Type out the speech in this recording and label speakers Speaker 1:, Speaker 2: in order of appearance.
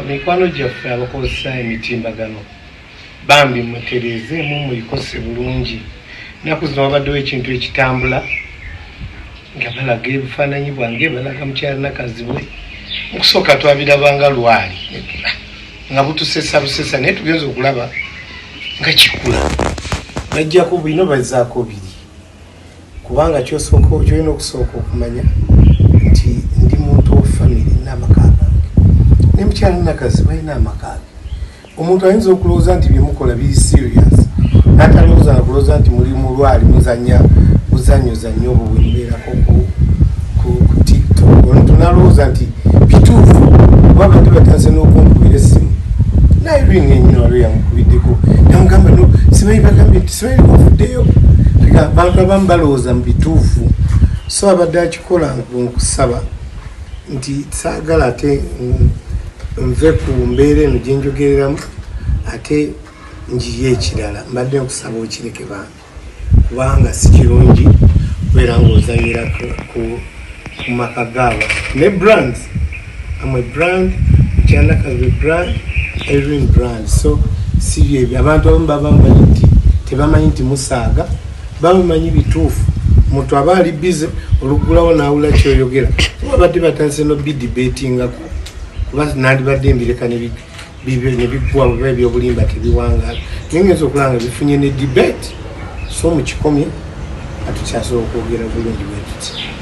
Speaker 1: mikwano gyaffe abakozesa emitimbagano bambi mutereezeemu muyikose bulungi. Ennaku zino wabaddewo ekintu ekitambula nga balaga ebifaananyi bwange balaga mukyala nakazi we. Mukusooka twabirabanga lwali nga butusesa busesa naye tugenza okulaba nga kikula bajjako bino bazzaako biri kubanga kyolina okusooka okumanya nti ndi muntu wa famire n'amaka gange ne mukyala nakazi balina amaka ge. Omuntu ayinza okulowooza nti byemukola biri serious n'atalowooza nga kulowooza nti muli mu lwali muzannya buzannyo obwo bwe mubeerako ku TikTok. Ono tunalowooza nti bituufu kuba abadde batandise n'okunkubira essimu naye lwinga ennyina waliwo yamukubiddeko namugamba no simanyi bagambye nti simanyi bavuddeyo. Abantu abamu balowooza mu bituufu so abadde akikola nkusaba nti saagala ate nve ku mbeera eno gye njogereramu ate njiye ekirala mbadde nkusaba okireke bange kubanga si kirungi kubeera ng'ozanyira ku maka gaabo ne brands amwe brand mukyandakazi brand Irene brand. So si byebyo abantu abamu babamanyi nti tebamanyi nti musaaga bamumanyi bituufu. Omuntu aba ali bize olugulawo naawula kyoyogera babadde batandise no bidibetingako kuba nandibadde mbireka ne biggwa oba ebyobulimba tebiwangaala naye ngenza okulaba nga bifunye ne debate so mu kikomye atukyasobola okwogera bulungi bwe tuti.